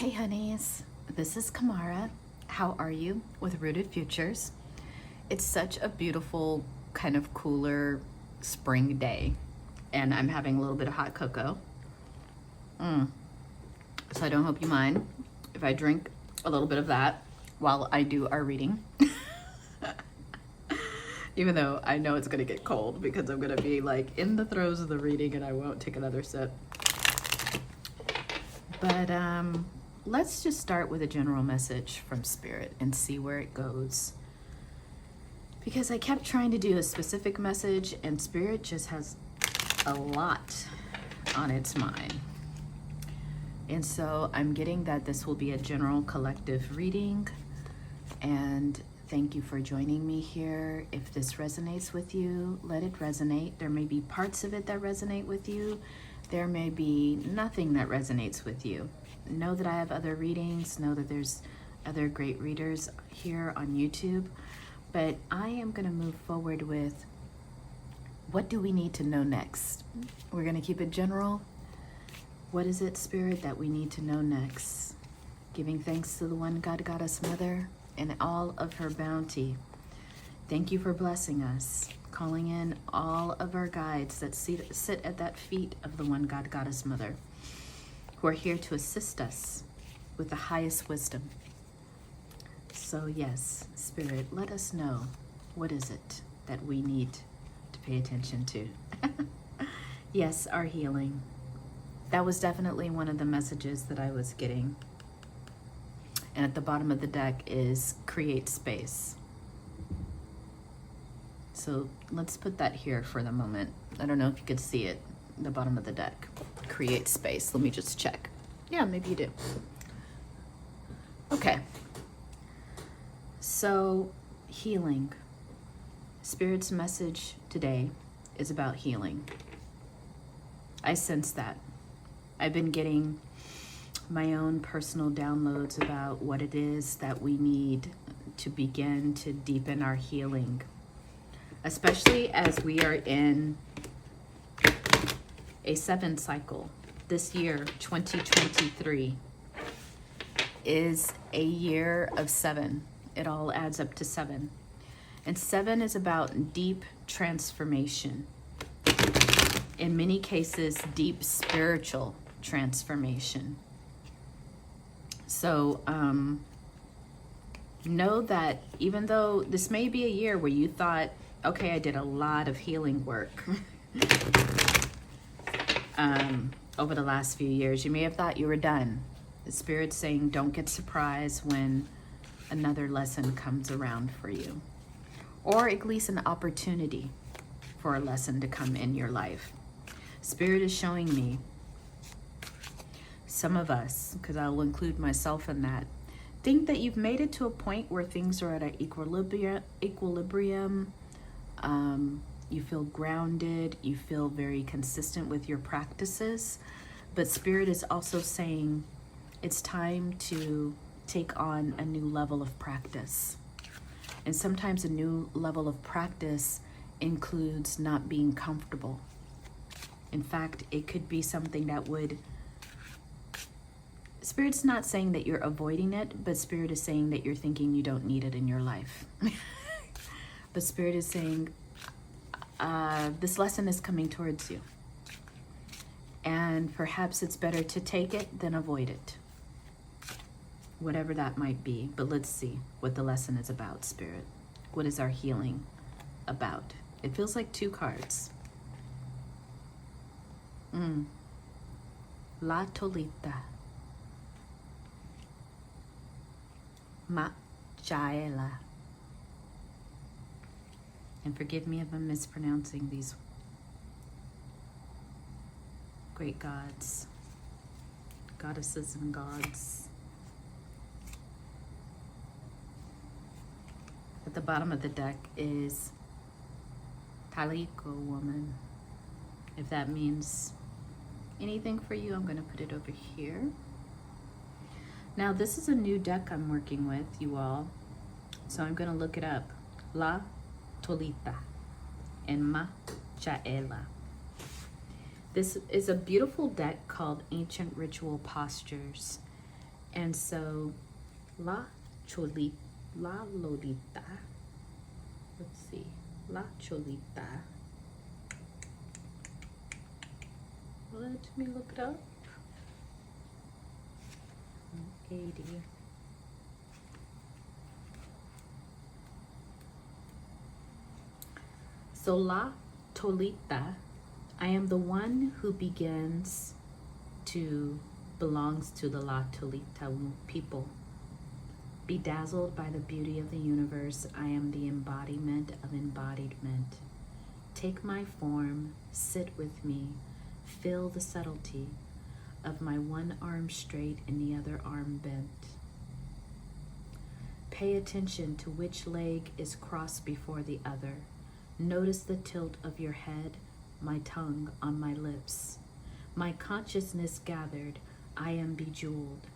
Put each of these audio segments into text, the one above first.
Hey honeys, this is Kamara. How are you with Rooted Futures? It's such a beautiful, kind of cooler spring day, and I'm having a little bit of hot cocoa. So I don't hope you mind if I drink a little bit of that while I do our reading. Even though I know it's gonna get cold because I'm gonna be like in the throes of the reading and I won't take another sip. But let's just start with a general message from Spirit and see where it goes. Because I kept trying to do a specific message and Spirit just has a lot on its mind. And so I'm getting that this will be a general collective reading. And thank you for joining me here. If this resonates with you, let it resonate. There may be parts of it that resonate with you. There may be nothing that resonates with you. Know that I have other readings. Know that there's other great readers here on YouTube. But I am going to move forward with what do we need to know next? We're going to keep it general. What is it, Spirit, that we need to know next? Giving thanks to the one God, Goddess, Mother, and all of her bounty. Thank you for blessing us. Calling in all of our guides that sit at that feet of the one God, Goddess, Mother, who are here to assist us with the highest wisdom. So yes, Spirit, let us know, what is it that we need to pay attention to? Yes, our healing. That was definitely one of the messages that I was getting. And at the bottom of the deck is create space. So let's put that here for the moment. I don't know if you could see it, the bottom of the deck. Create space. Let me just check. Yeah, maybe you do. Okay. So healing. Spirit's message today is about healing. I sense that. I've been getting my own personal downloads about what it is that we need to begin to deepen our healing. Especially as we are in a 7 cycle. This year, 2023, is a year of 7. It all adds up to 7. And 7 is about deep transformation. In many cases, deep spiritual transformation. So, know that even though this may be a year where you thought, okay, I did a lot of healing work over the last few years. You may have thought you were done. The Spirit's saying don't get surprised when another lesson comes around for you. Or at least an opportunity for a lesson to come in your life. Spirit is showing me, some of us, because I will include myself in that, think that you've made it to a point where things are at an equilibrium. You feel grounded, you feel very consistent with your practices, but Spirit is also saying it's time to take on a new level of practice. And sometimes a new level of practice includes not being comfortable. In fact, it could be something that would, Spirit's not saying that you're avoiding it, but Spirit is saying that you're thinking you don't need it in your life. But Spirit is saying, this lesson is coming towards you. And perhaps it's better to take it than avoid it. Whatever that might be. But let's see what the lesson is about, Spirit. What is our healing about? It feels like 2 cards. La Tolita. Machaela. And forgive me if I'm mispronouncing these great gods, goddesses and gods. At the bottom of the deck is Taliko woman. If that means anything for you, I'm going to put it over here. Now, this is a new deck I'm working with, you all. So I'm going to look it up. La Tolita and Machaela. This is a beautiful deck called Ancient Ritual Postures. And so La Lolita, let's see, La Cholita. Let me look it up. 80. So La Tolita, I am the one who belongs to the La Tolita people. Bedazzled by the beauty of the universe, I am the embodiment of embodiment. Take my form, sit with me, feel the subtlety of my one arm straight and the other arm bent. Pay attention to which leg is crossed before the other. Notice the tilt of your head, my tongue on my lips. My consciousness gathered, I am bejeweled.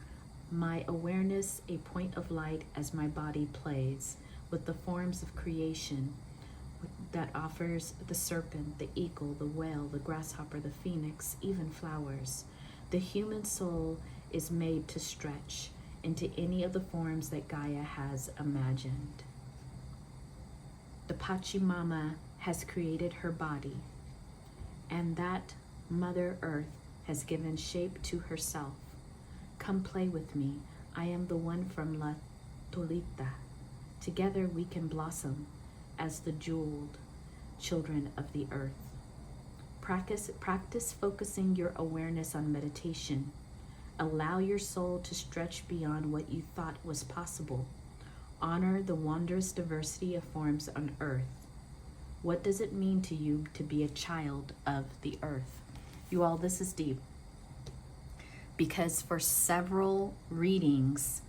My awareness a point of light as my body plays with the forms of creation that offers the serpent, the eagle, the whale, the grasshopper, the phoenix, even flowers. The human soul is made to stretch into any of the forms that Gaia has imagined. The Pachamama has created her body, and that Mother Earth has given shape to herself. Come play with me. I am the one from La Tolita. Together we can blossom as the jeweled children of the earth. Practice focusing your awareness on meditation. Allow your soul to stretch beyond what you thought was possible. Honor the wondrous diversity of forms on earth. What does it mean to you to be a child of the earth? You all, this is deep. Because for several readings,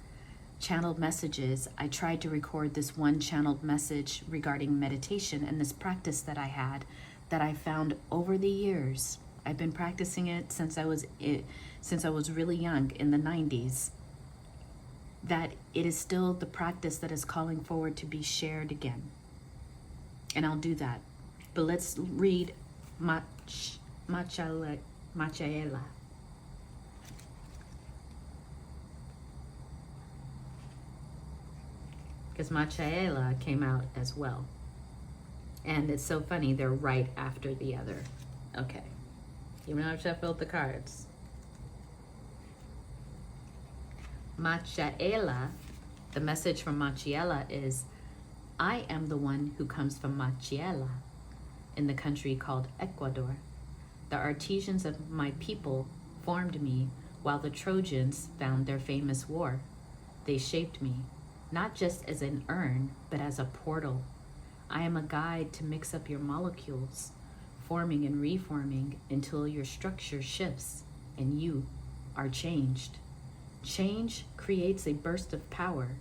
channeled messages, I tried to record this one channeled message regarding meditation and this practice that I had that I found over the years. I've been practicing it since I was really young in the 90s. That it is still the practice that is calling forward to be shared again. And I'll do that. But let's read Machaela. Because Machaela came out as well. And it's so funny, they're right after the other. Okay. Even though I shuffled the cards. Machaela, the message from Machaela is, I am the one who comes from Machaela in the country called Ecuador. The artisans of my people formed me while the Trojans found their famous war. They shaped me, not just as an urn, but as a portal. I am a guide to mix up your molecules, forming and reforming until your structure shifts and you are changed. Change creates a burst of power,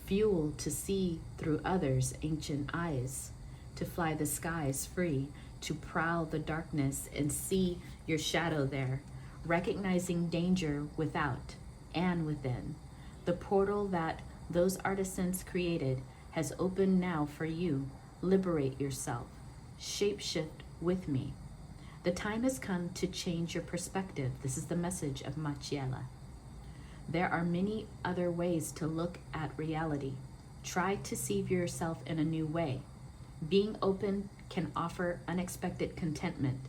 fuel to see through others' ancient eyes, to fly the skies free, to prowl the darkness and see your shadow there, recognizing danger without and within. The portal that those artisans created has opened now for you. Liberate yourself. Shapeshift with me. The time has come to change your perspective. This is the message of Machiela. There are many other ways to look at reality. Try to see yourself in a new way. Being open can offer unexpected contentment.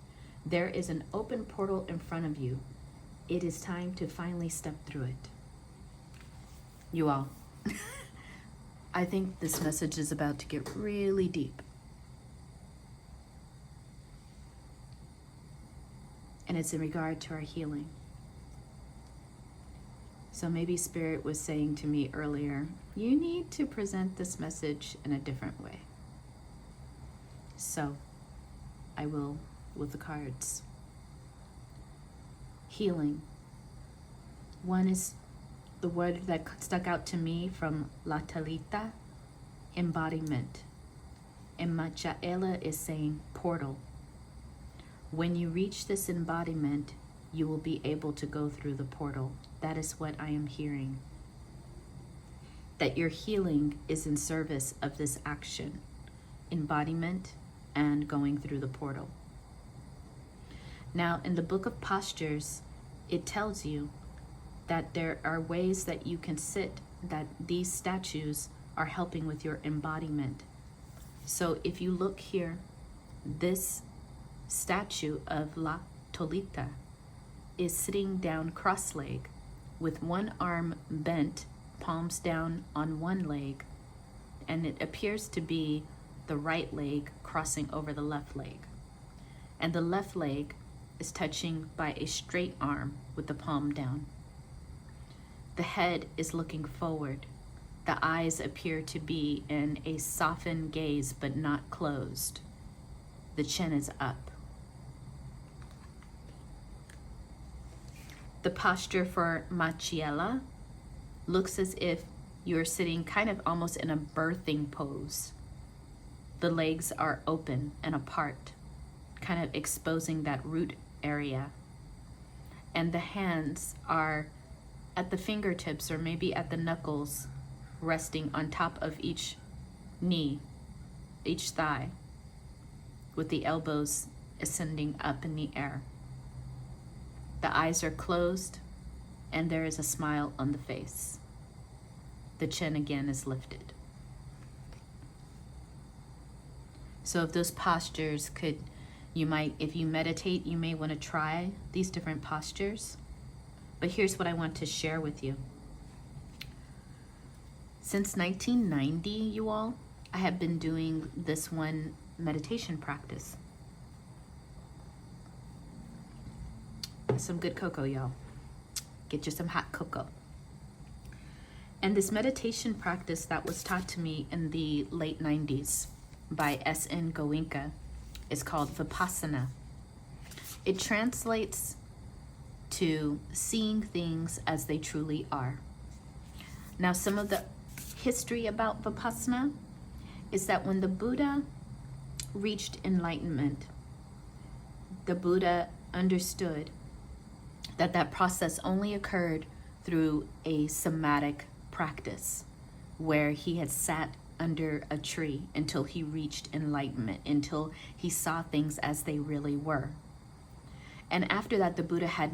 There is an open portal in front of you. It is time to finally step through it. You all, I think this message is about to get really deep. And it's in regard to our healing. So maybe Spirit was saying to me earlier, you need to present this message in a different way. So I will with the cards. Healing. One is the word that stuck out to me from La Talita, embodiment. And Machaela is saying portal. When you reach this embodiment, you will be able to go through the portal. That is what I am hearing. That your healing is in service of this action, embodiment, and going through the portal. Now, in the book of postures, it tells you that there are ways that you can sit, that these statues are helping with your embodiment. So if you look here, this statue of La Tolita is sitting down cross-legged with one arm bent, palms down on one leg, and it appears to be the right leg crossing over the left leg. And the left leg is touching by a straight arm with the palm down. The head is looking forward. The eyes appear to be in a softened gaze but not closed. The chin is up. The posture for Machiela looks as if you're sitting kind of almost in a birthing pose. The legs are open and apart, kind of exposing that root area. And the hands are at the fingertips or maybe at the knuckles, resting on top of each knee, each thigh, with the elbows ascending up in the air. The eyes are closed and there is a smile on the face. The chin again is lifted. So if those postures could, you might, if you meditate, you may want to try these different postures. But here's what I want to share with you. Since 1990, you all, I have been doing this one meditation practice. Some good cocoa, y'all. Get you some hot cocoa. And this meditation practice that was taught to me in the late 90s by S.N. Goenka is called Vipassana. It translates to seeing things as they truly are. Now, some of the history about Vipassana is that when the Buddha reached enlightenment, the Buddha understood that that process only occurred through a somatic practice where he had sat under a tree until he reached enlightenment, until he saw things as they really were. And after that, the Buddha had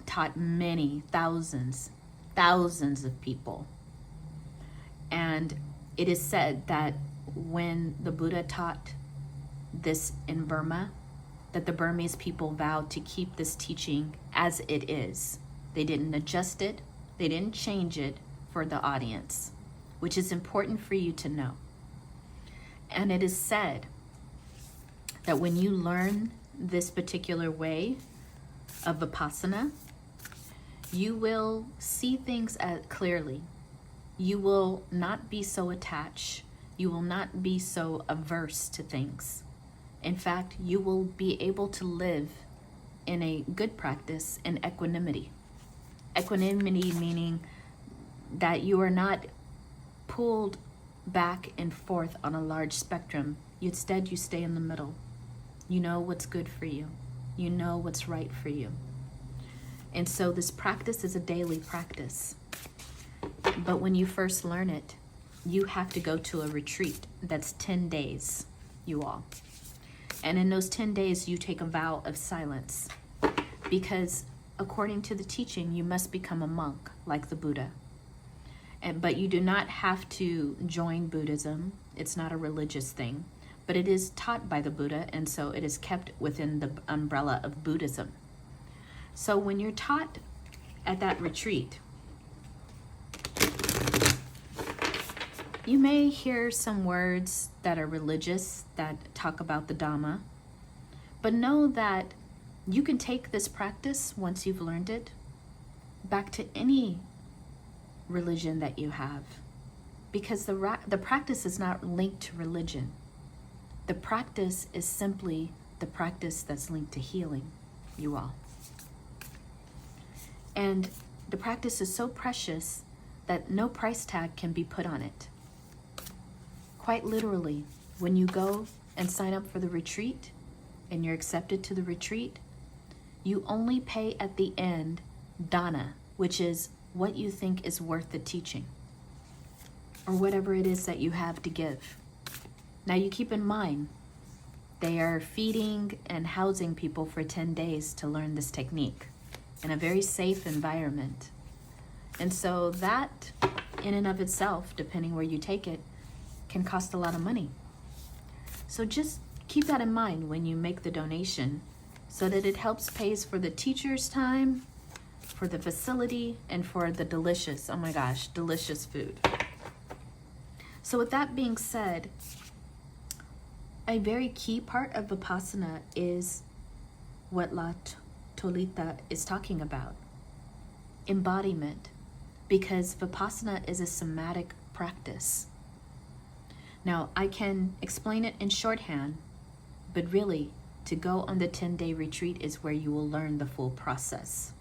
taught many thousands of people. And it is said that when the Buddha taught this in Burma, that the Burmese people vowed to keep this teaching as it is. They didn't adjust it, they didn't change it for the audience, which is important for you to know. And it is said that when you learn this particular way of Vipassana, you will see things clearly. You will not be so attached. You will not be so averse to things. In fact, you will be able to live in a good practice in equanimity. Equanimity meaning that you are not pulled back and forth on a large spectrum. Instead, you stay in the middle. You know what's good for you. You know what's right for you. And so this practice is a daily practice. But when you first learn it, you have to go to a retreat that's 10 days, you all. And in those 10 days, you take a vow of silence. Because according to the teaching, you must become a monk like the Buddha. But you do not have to join Buddhism. It's not a religious thing. But it is taught by the Buddha, and so it is kept within the umbrella of Buddhism. So when you're taught at that retreat, you may hear some words that are religious that talk about the Dhamma, but know that you can take this practice, once you've learned it, back to any religion that you have, because the practice is not linked to religion. The practice is simply the practice that's linked to healing, you all. And the practice is so precious that no price tag can be put on it. Quite literally, when you go and sign up for the retreat and you're accepted to the retreat, you only pay at the end dana, which is what you think is worth the teaching, or whatever it is that you have to give. Now you keep in mind, they are feeding and housing people for 10 days to learn this technique. in a very safe environment. And so that, in and of itself, depending where you take it, can cost a lot of money. So just keep that in mind when you make the donation, so that it helps pays for the teacher's time, for the facility, and for the delicious, oh my gosh, delicious food. So with that being said, a very key part of Vipassana is what La Tolita is talking about, embodiment, because Vipassana is a somatic practice. Now, I can explain it in shorthand, but really, to go on the 10-day retreat is where you will learn the full process.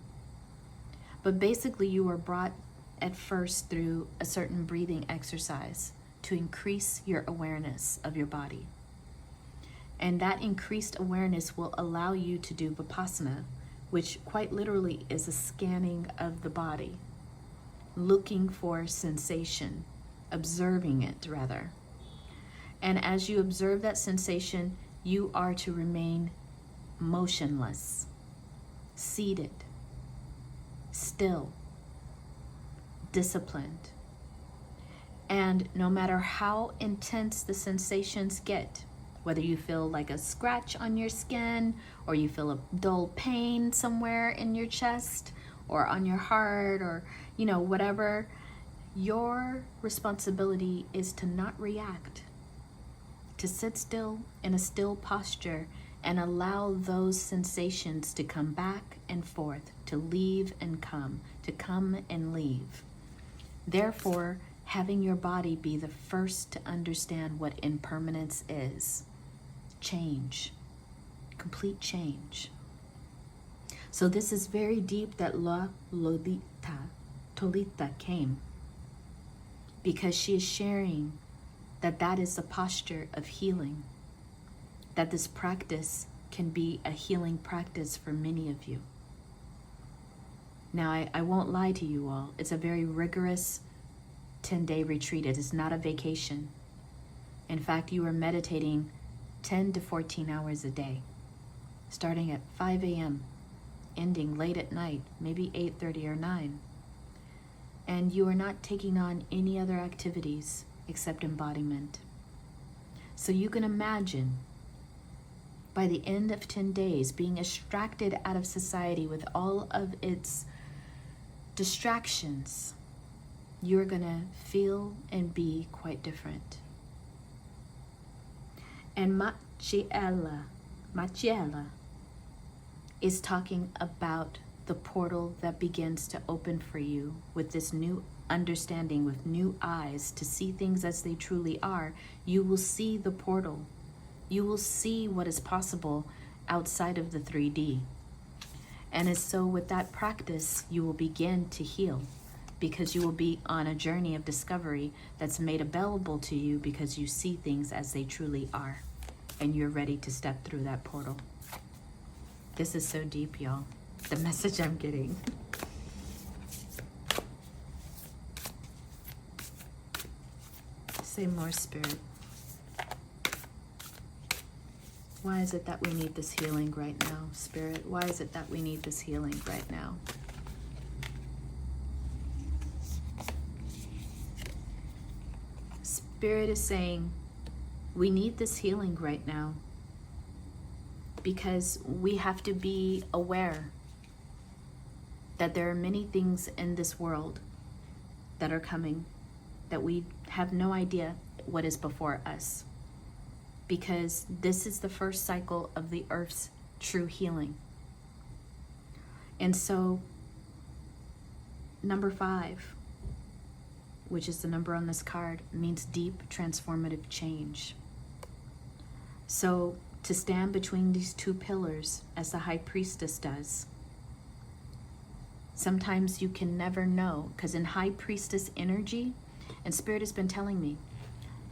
But basically, you are brought at first through a certain breathing exercise to increase your awareness of your body. And that increased awareness will allow you to do Vipassana, which quite literally is a scanning of the body, looking for sensation, observing it rather. And as you observe that sensation, you are to remain motionless, seated, still, disciplined. And no matter how intense the sensations get, whether you feel like a scratch on your skin, or you feel a dull pain somewhere in your chest, or on your heart, or whatever, your responsibility is to not react, to sit still in a still posture and allow those sensations to come back and forth, to leave and come, to come and leave. Therefore, having your body be the first to understand what impermanence is. Change, complete change. So this is very deep that La Tolita came, because she is sharing that is the posture of healing, that this practice can be a healing practice for many of you. Now, I won't lie to you all. It's a very rigorous 10-day retreat. It is not a vacation. In fact, you are meditating 10 to 14 hours a day, starting at 5 a.m., ending late at night, maybe 8:30 or 9. And you are not taking on any other activities except embodiment. So you can imagine, by the end of 10 days, being extracted out of society with all of its distractions, you're gonna feel and be quite different. And Machiela is talking about the portal that begins to open for you with this new understanding, with new eyes to see things as they truly are. You will see the portal. You will see what is possible outside of the 3D. And as so with that practice, you will begin to heal, because you will be on a journey of discovery that's made available to you because you see things as they truly are, and you're ready to step through that portal. This is so deep, y'all. The message I'm getting. Say more, Spirit. Why is it that we need this healing right now, Spirit? Why is it that we need this healing right now? Spirit is saying, we need this healing right now because we have to be aware that there are many things in this world that are coming that we have no idea what is before us, because this is the first cycle of the earth's true healing. And so number 5, which is the number on this card, means deep transformative change. So to stand between these two pillars, as the high priestess does, sometimes you can never know, because in high priestess energy, and Spirit has been telling me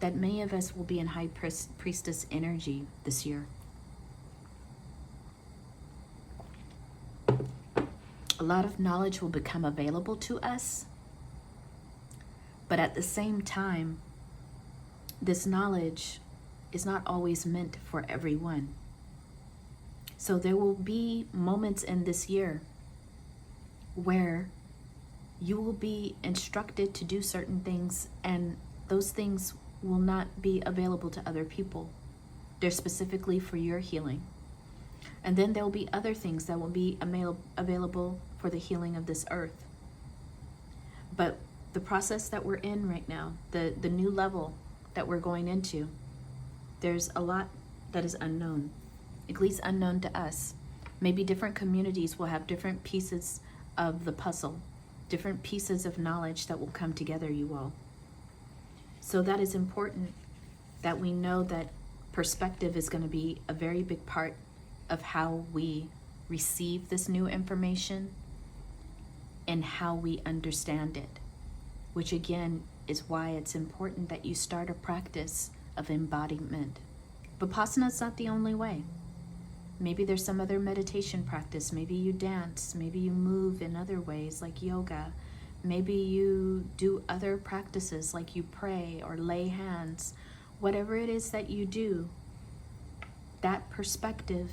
that many of us will be in high priestess energy this year. A lot of knowledge will become available to us, but at the same time, this knowledge is not always meant for everyone. So there will be moments in this year where you will be instructed to do certain things, and those things will not be available to other people. They're specifically for your healing. And then there will be other things that will be available for the healing of this earth. But the process that we're in right now, the new level that we're going into, there's a lot that is unknown, at least unknown to us. Maybe different communities will have different pieces of the puzzle, different pieces of knowledge that will come together, you all. So that is important that we know that perspective is going to be a very big part of how we receive this new information and how we understand it, which again is why it's important that you start a practice of embodiment. Vipassana is not the only way. Maybe there's some other meditation practice. Maybe you dance. Maybe you move in other ways like yoga. Maybe you do other practices like you pray or lay hands. Whatever it is that you do, that perspective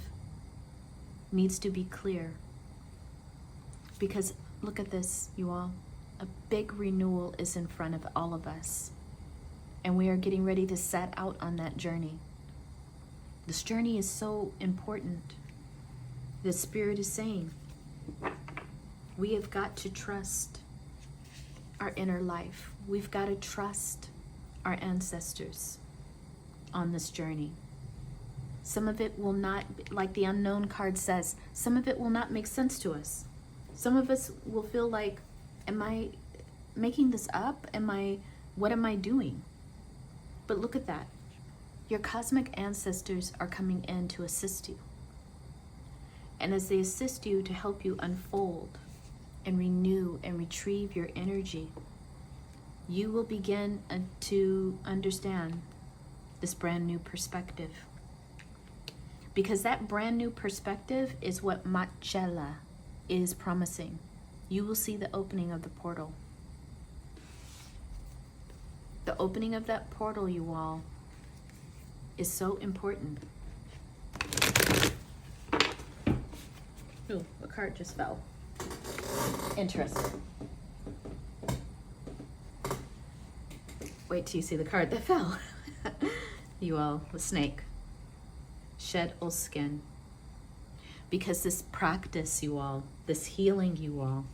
needs to be clear. Because look at this, you all. A big renewal is in front of all of us. And we are getting ready to set out on that journey. This journey is so important. The Spirit is saying, we have got to trust our inner life. We've got to trust our ancestors on this journey. Some of it will not, like the unknown card says, some of it will not make sense to us. Some of us will feel like, am I making this up? What am I doing? But look at that. Your cosmic ancestors are coming in to assist you. And as they assist you to help you unfold and renew and retrieve your energy, you will begin to understand this brand new perspective. Because that brand new perspective is what Machala is promising. You will see the opening of the portal. The opening of that portal, you all, is so important. Ooh, a card just fell. Interesting. Wait till you see the card that fell. You all, the snake. Shed all skin. Because this practice, you all, this healing, you all,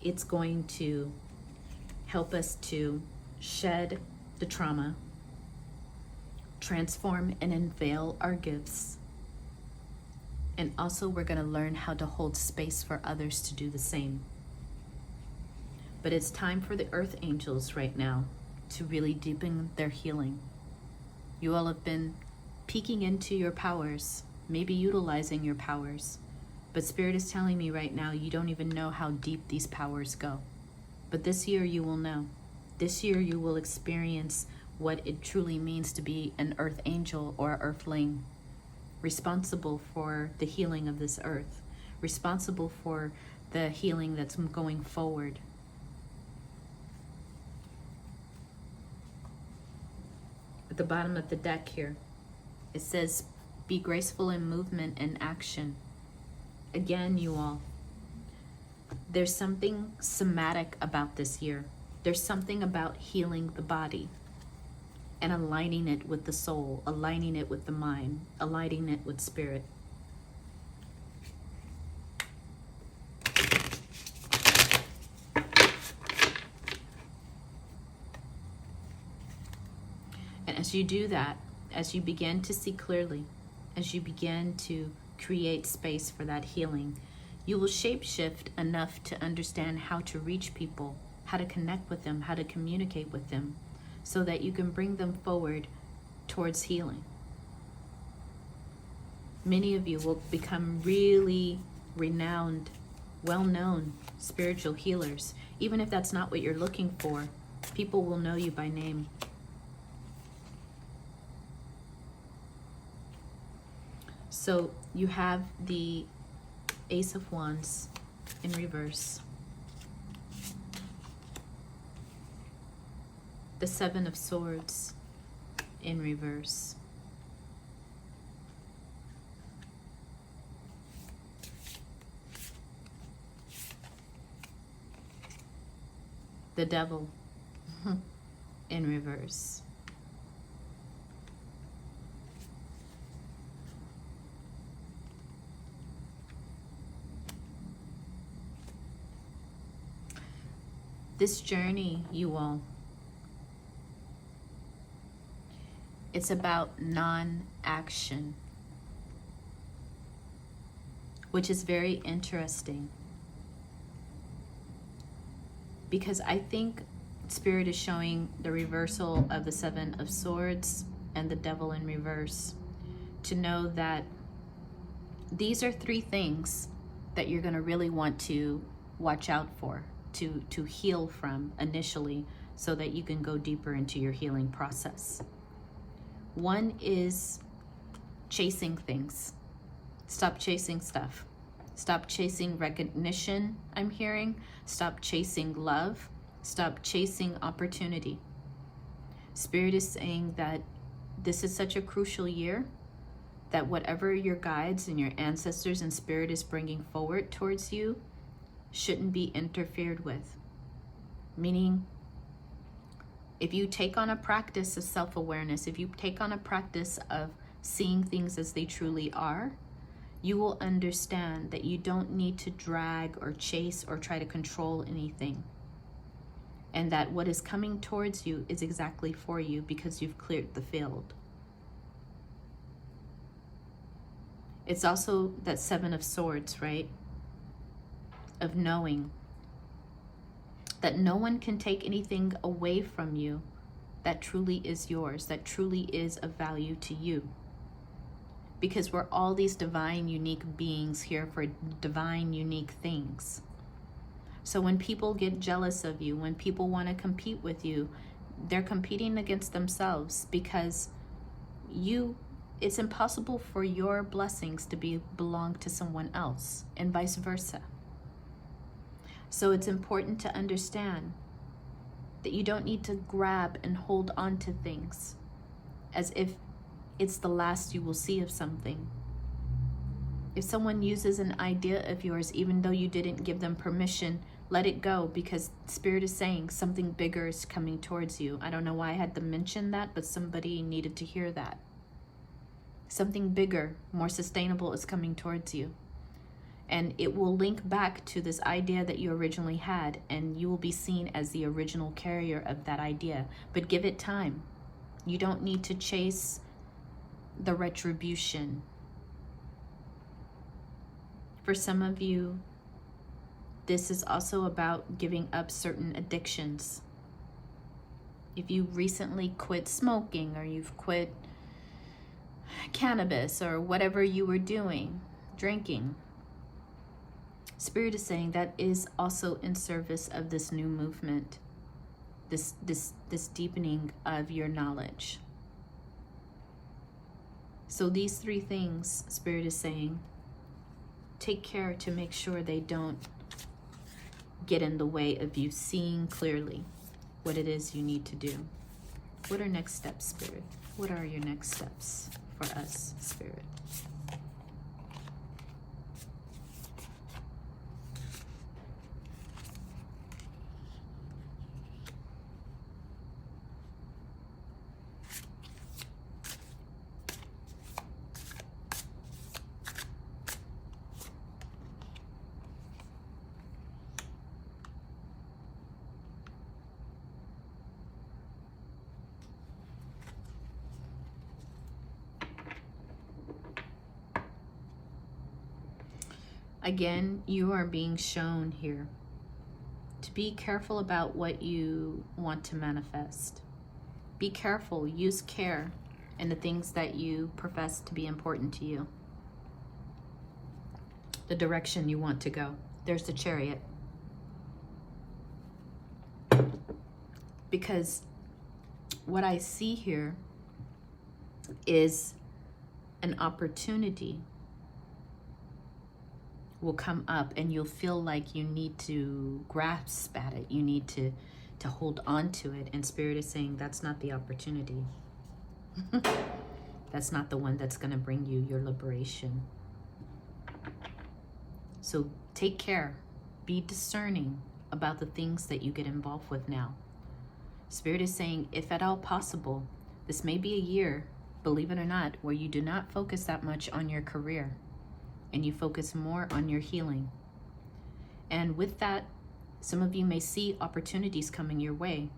it's going to help us to shed the trauma, transform and unveil our gifts, and also we're going to learn how to hold space for others to do the same. But it's time for the earth angels right now to really deepen their healing. You all have been peeking into your powers, maybe utilizing your powers, but Spirit is telling me right now you don't even know how deep these powers go. But this year you will know. This year you will experience what it truly means to be an earth angel or earthling, responsible for the healing of this earth, responsible for the healing that's going forward. At the bottom of the deck here, it says, be graceful in movement and action. Again, you all, there's something somatic about this year. There's something about healing the body and aligning it with the soul, aligning it with the mind, aligning it with spirit. And as you do that, as you begin to see clearly, as you begin to create space for that healing, you will shapeshift enough to understand how to reach people, how to connect with them, how to communicate with them, so that you can bring them forward towards healing. Many of you will become really renowned, well-known spiritual healers. Even if that's not what you're looking for, people will know you by name. So you have the Ace of Wands in reverse, the Seven of Swords in reverse, the devil in reverse. This journey, you all, it's about non-action, which is very interesting, because I think Spirit is showing the reversal of the Seven of Swords and the devil in reverse, to know that these are three things that you're going to really want to watch out for, to heal from initially, so that you can go deeper into your healing process. One is chasing things. Stop chasing stuff. Stop chasing recognition, I'm hearing. Stop chasing love. Stop chasing opportunity. Spirit is saying that this is such a crucial year, that whatever your guides and your ancestors and Spirit is bringing forward towards you shouldn't be interfered with. Meaning, if you take on a practice of self-awareness, if you take on a practice of seeing things as they truly are, you will understand that you don't need to drag or chase or try to control anything. And that what is coming towards you is exactly for you, because you've cleared the field. It's also that Seven of Swords, right? Of knowing that no one can take anything away from you that truly is yours, that truly is of value to you. Because we're all these divine, unique beings here for divine, unique things. So when people get jealous of you, when people want to compete with you, they're competing against themselves, because it's impossible for your blessings to belong to someone else, and vice versa. So it's important to understand that you don't need to grab and hold on to things as if it's the last you will see of something. If someone uses an idea of yours, even though you didn't give them permission, let it go, because Spirit is saying something bigger is coming towards you. I don't know why I had to mention that, but somebody needed to hear that. Something bigger, more sustainable is coming towards you. And it will link back to this idea that you originally had, and you will be seen as the original carrier of that idea. But give it time. You don't need to chase the retribution. For some of you, this is also about giving up certain addictions. If you recently quit smoking, or you've quit cannabis, or whatever you were doing, drinking, Spirit is saying that is also in service of this new movement, this deepening of your knowledge. So these three things, Spirit is saying, take care to make sure they don't get in the way of you seeing clearly what it is you need to do. What are next steps, Spirit? What are your next steps for us, Spirit? Again, you are being shown here to be careful about what you want to manifest. Be careful, use care in the things that you profess to be important to you. The direction you want to go. There's the Chariot. Because what I see here is an opportunity will come up, and you'll feel like you need to grasp at it. You need to hold on to it. And Spirit is saying that's not the opportunity. That's not the one that's going to bring you your liberation. So take care. Be discerning about the things that you get involved with now. Spirit is saying, if at all possible, this may be a year, believe it or not, where you do not focus that much on your career and you focus more on your healing. And with that, some of you may see opportunities coming your way.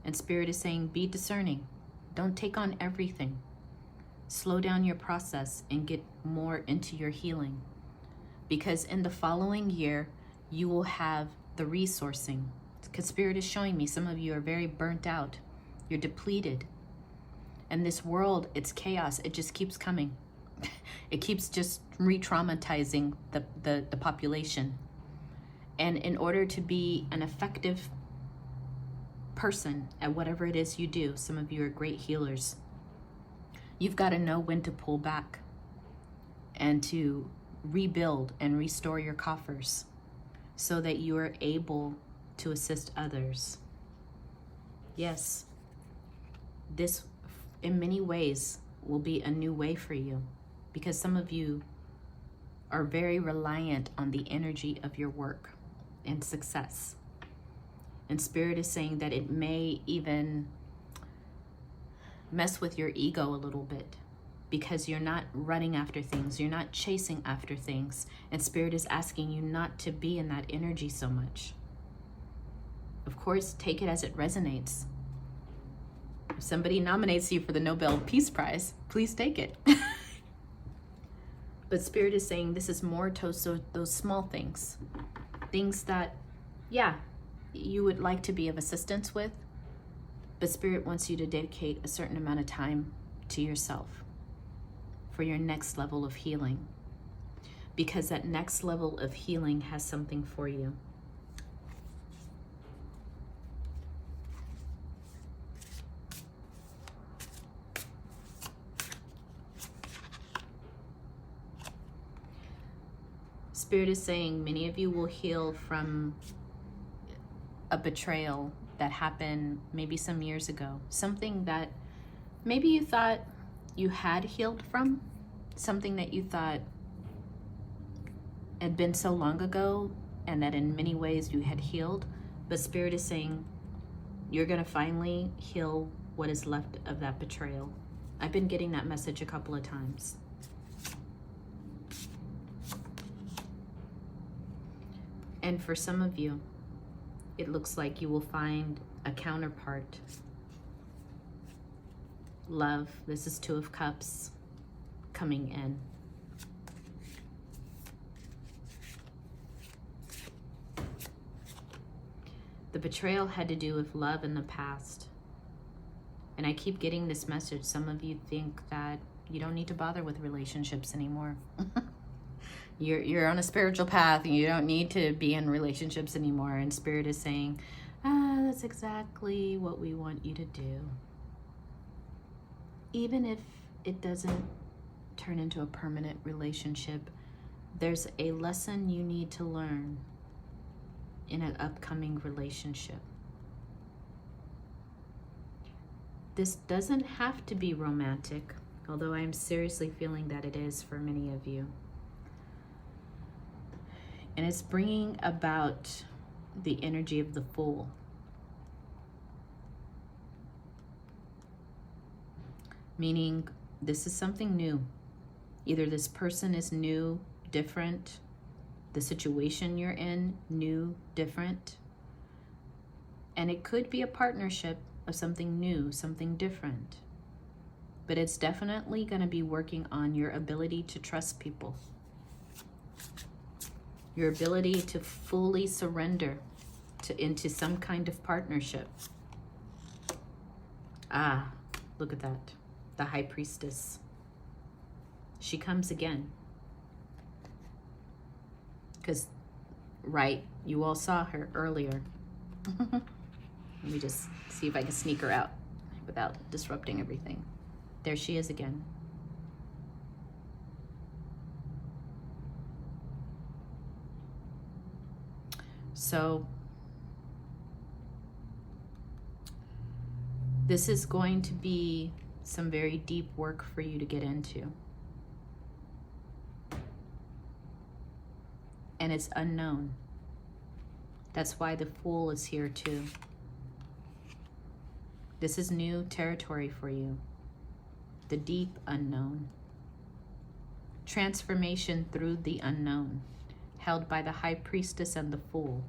And Spirit is saying, be discerning. Don't take on everything. Slow down your process and get more into your healing. Because in the following year, you will have the resourcing. Because Spirit is showing me some of you are very burnt out. You're depleted. And this world, it's chaos. It just keeps coming. It keeps just re-traumatizing the population. And in order to be an effective person at whatever it is you do, some of you are great healers, you've got to know when to pull back and to rebuild and restore your coffers so that you are able to assist others. Yes, this in many ways will be a new way for you, because some of you are very reliant on the energy of your work and success. And Spirit is saying that it may even mess with your ego a little bit, because you're not running after things, you're not chasing after things, and Spirit is asking you not to be in that energy so much. Of course, take it as it resonates. If somebody nominates you for the Nobel Peace Prize, please take it. But Spirit is saying this is more to those small things. Things that, yeah, you would like to be of assistance with, but Spirit wants you to dedicate a certain amount of time to yourself for your next level of healing, because that next level of healing has something for you. Spirit is saying many of you will heal from a betrayal that happened maybe some years ago. Something that maybe you thought you had healed from. Something that you thought had been so long ago and that in many ways you had healed. But Spirit is saying you're going to finally heal what is left of that betrayal. I've been getting that message a couple of times. And for some of you, it looks like you will find a counterpart. Love, this is Two of Cups coming in. The betrayal had to do with love in the past. And I keep getting this message. Some of you think that you don't need to bother with relationships anymore. You're on a spiritual path and you don't need to be in relationships anymore. And Spirit is saying, that's exactly what we want you to do. Even if it doesn't turn into a permanent relationship, there's a lesson you need to learn in an upcoming relationship. This doesn't have to be romantic, although I'm seriously feeling that it is for many of you. And it's bringing about the energy of the Fool. Meaning this is something new. Either this person is new, different, the situation you're in, new, different. And it could be a partnership of something new, something different. But it's definitely going to be working on your ability to trust people. Your ability to fully surrender into some kind of partnership. Ah, look at that. The High Priestess. She comes again. Because, right, you all saw her earlier. Let me just see if I can sneak her out without disrupting everything. There she is again. So this is going to be some very deep work for you to get into. And it's unknown. That's why the Fool is here too. This is new territory for you. The deep unknown. Transformation through the unknown, held by the High Priestess and the Fool.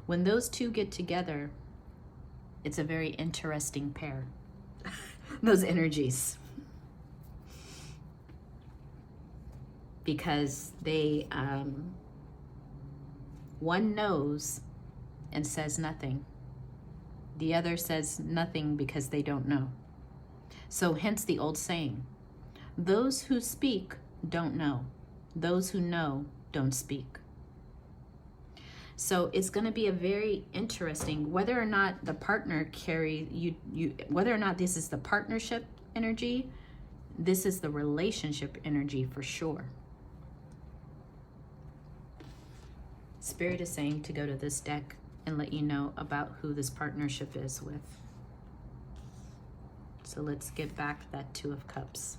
When those two get together, it's a very interesting pair. Those energies. Because they, one knows and says nothing. The other says nothing because they don't know. So hence the old saying, those who speak don't know. Those who know don't speak. So it's going to be a very interesting, whether or not the partner whether or not this is the partnership energy, this is the relationship energy for sure. Spirit is saying to go to this deck and let you know about who this partnership is with. So let's get back that Two of Cups.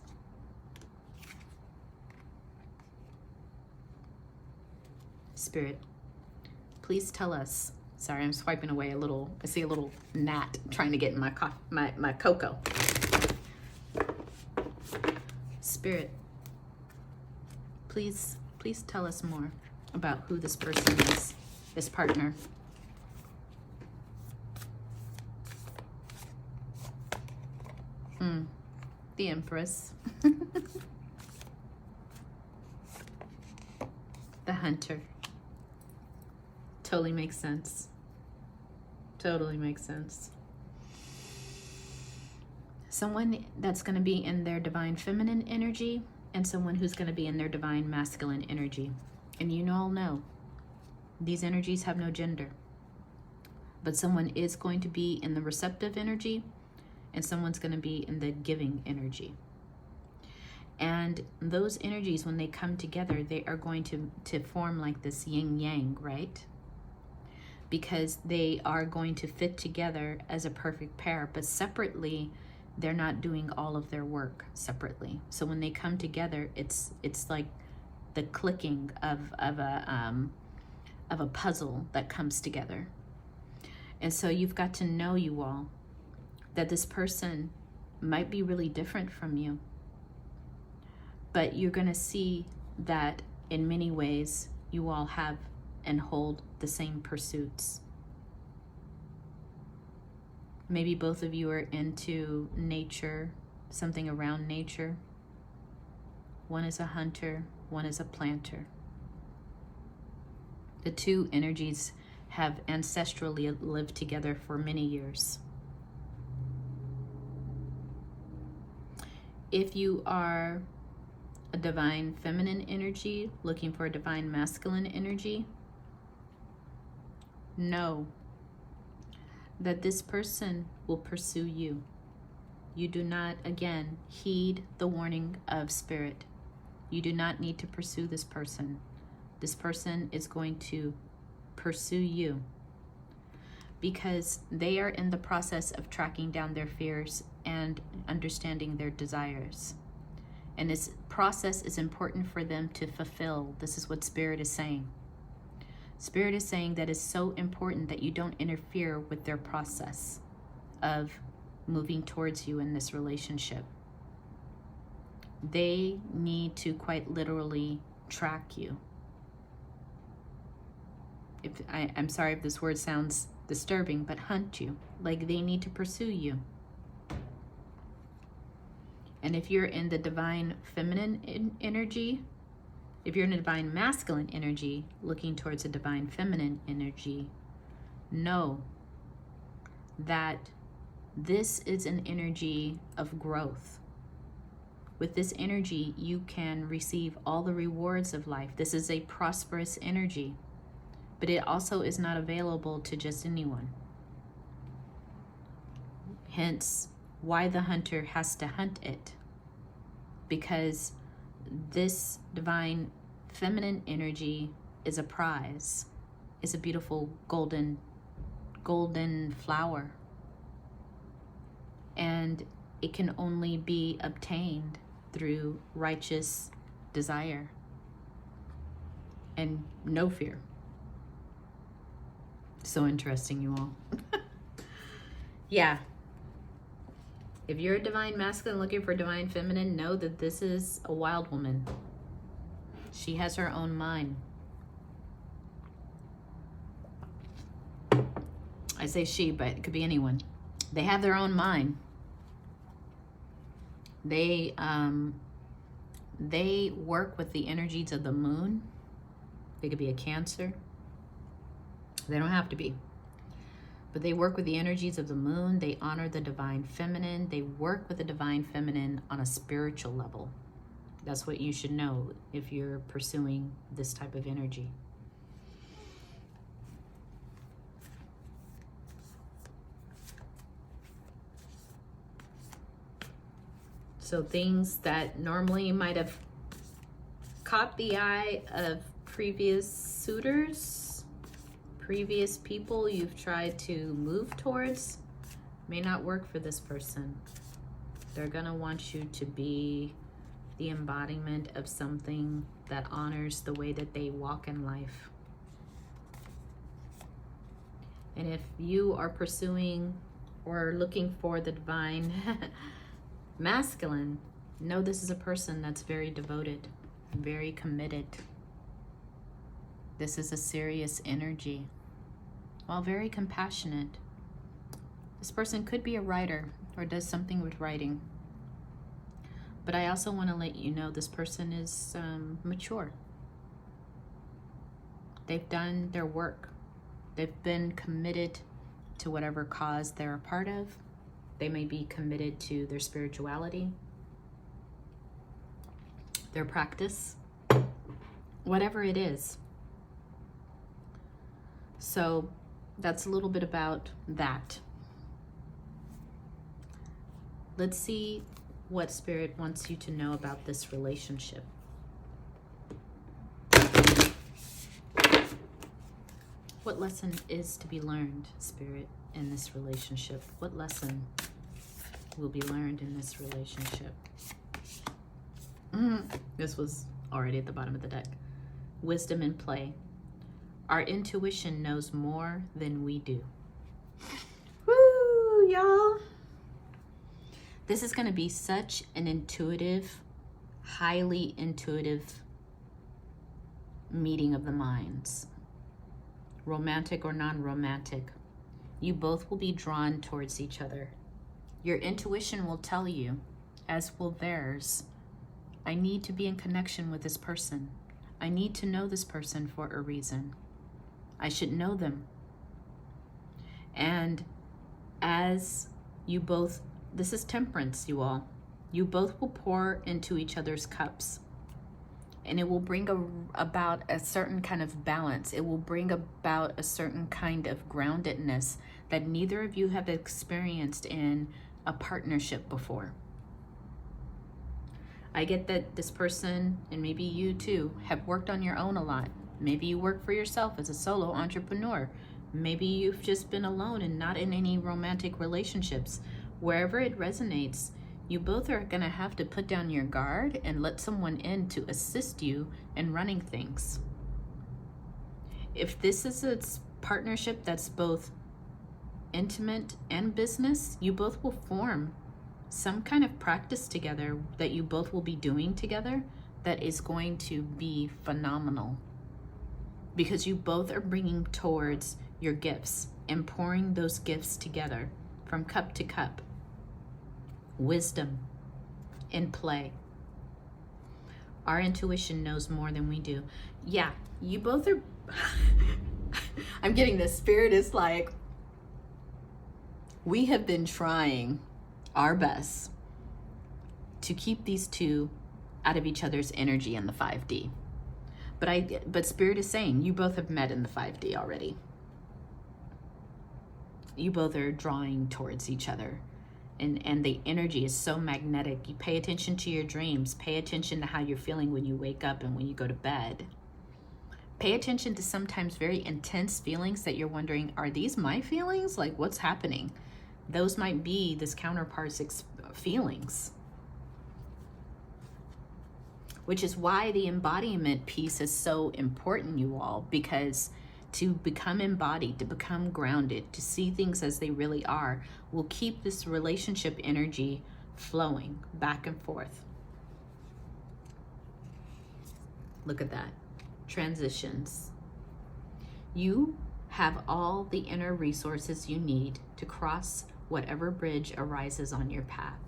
Spirit, please tell us. Sorry, I'm swiping away a little. I see a little gnat trying to get in my cocoa. Spirit, please tell us more about who this person is, this partner. The Empress. The Hunter. Totally makes sense. Totally makes sense. Someone that's going to be in their divine feminine energy and someone who's going to be in their divine masculine energy. And you all know, these energies have no gender. But someone is going to be in the receptive energy and someone's going to be in the giving energy. And those energies, when they come together, they are going to form like this yin-yang, right? Because they are going to fit together as a perfect pair, but separately, they're not doing all of their work separately. So when they come together, it's like the clicking of a puzzle that comes together. And so you've got to know, you all, that this person might be really different from you, but you're going to see that in many ways you all have and hold the same pursuits. Maybe both of you are into nature, something around nature. One is a hunter, one is a planter. The two energies have ancestrally lived together for many years. If you are a divine feminine energy looking for a divine masculine energy, know that this person will pursue you. You do not, again, heed the warning of Spirit. You do not need to pursue this person. This person is going to pursue you because they are in the process of tracking down their fears and understanding their desires. And this process is important for them to fulfill. This is what Spirit is saying. Spirit is saying that it's so important that you don't interfere with their process of moving towards you in this relationship. They need to quite literally track you. I'm sorry if this word sounds disturbing, but hunt you. Like they need to pursue you. And if you're in the divine feminine energy, if you're in a divine masculine energy looking towards a divine feminine energy, know that this is an energy of growth. With this energy, you can receive all the rewards of life. This is a prosperous energy, but it also is not available to just anyone. Hence, why the hunter has to hunt it. Because this divine feminine energy is a prize, is a beautiful golden flower. And it can only be obtained through righteous desire and no fear. So interesting, you all. Yeah. If you're a divine masculine looking for divine feminine, know that this is a wild woman. She has her own mind. I say she, but it could be anyone. They have their own mind. They work with the energies of the moon. They could be a Cancer. They don't have to be. But they work with the energies of the moon. They honor the divine feminine. They work with the divine feminine on a spiritual level. That's what you should know if you're pursuing this type of energy. So things that normally might have caught the eye of previous suitors, previous people you've tried to move towards, may not work for this person. They're gonna want you to be the embodiment of something that honors the way that they walk in life. And if you are pursuing or looking for the divine masculine, know this is a person that's very devoted, very committed. This is a serious energy, while very compassionate. This person could be a writer or does something with writing. But I also want to let you know this person is mature. They've done their work. They've been committed to whatever cause they're a part of. They may be committed to their spirituality, their practice, whatever it is. So that's a little bit about that. Let's see what Spirit wants you to know about this relationship. What lesson is to be learned, Spirit, in this relationship? What lesson will be learned in this relationship? This was already at the bottom of the deck. Wisdom in play. Our intuition knows more than we do. Woo, y'all. This is going to be such an intuitive, highly intuitive meeting of the minds. Romantic or non-romantic. You both will be drawn towards each other. Your intuition will tell you, as will theirs, I need to be in connection with this person. I need to know this person for a reason. I should know them. And as you both, this is temperance, you all. You both will pour into each other's cups. And it will bring about a certain kind of balance. It will bring about a certain kind of groundedness that neither of you have experienced in a partnership before. I get that this person, and maybe you too, have worked on your own a lot. Maybe you work for yourself as a solo entrepreneur. Maybe you've just been alone and not in any romantic relationships. Wherever it resonates, you both are going to have to put down your guard and let someone in to assist you in running things. If this is a partnership that's both intimate and business, you both will form some kind of practice together that you both will be doing together that is going to be phenomenal. Because you both are bringing towards your gifts and pouring those gifts together from cup to cup. Wisdom in play. Our intuition knows more than we do. Yeah, you both are... I'm getting this. Spirit is like, we have been trying our best to keep these two out of each other's energy in the 5D. But Spirit is saying you both have met in the 5D already. You both are drawing towards each other. And the energy is so magnetic. You pay attention to your dreams. Pay attention to how you're feeling when you wake up and when you go to bed. Pay attention to sometimes very intense feelings that you're wondering, are these my feelings? Like, what's happening? Those might be this counterpart's feelings. Which is why the embodiment piece is so important, you all, because to become embodied, to become grounded, to see things as they really are, will keep this relationship energy flowing back and forth. Look at that. Transitions. You have all the inner resources you need to cross whatever bridge arises on your path.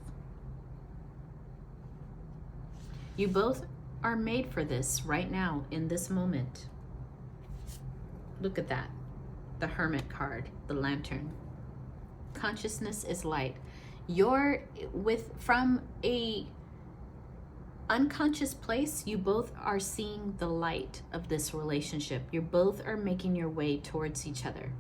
You both are made for this right now, in this moment. Look at that. The Hermit card, the Lantern. Consciousness is light. You're from a unconscious place, you both are seeing the light of this relationship. You both are making your way towards each other.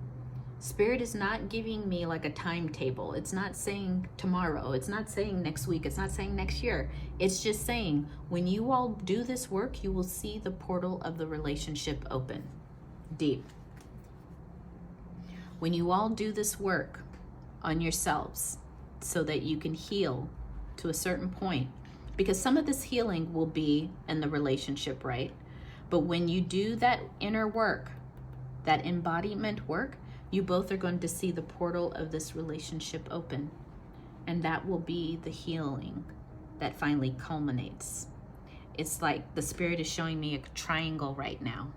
Spirit is not giving me like a timetable. It's not saying tomorrow. It's not saying next week. It's not saying next year. It's just saying when you all do this work, you will see the portal of the relationship open. Deep. When you all do this work on yourselves so that you can heal to a certain point, because some of this healing will be in the relationship, right? But when you do that inner work, that embodiment work, you both are going to see the portal of this relationship open. And that will be the healing that finally culminates. It's like the Spirit is showing me a triangle right now.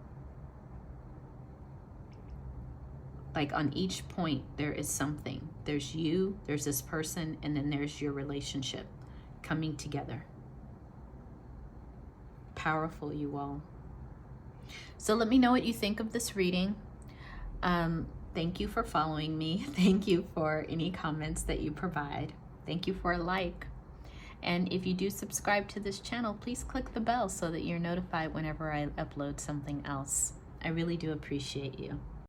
Like on each point, there is something. There's you, there's this person, and then there's your relationship coming together. Powerful, you all. So let me know what you think of this reading. Thank you for following me. Thank you for any comments that you provide. Thank you for a like. And if you do subscribe to this channel, please click the bell so that you're notified whenever I upload something else. I really do appreciate you.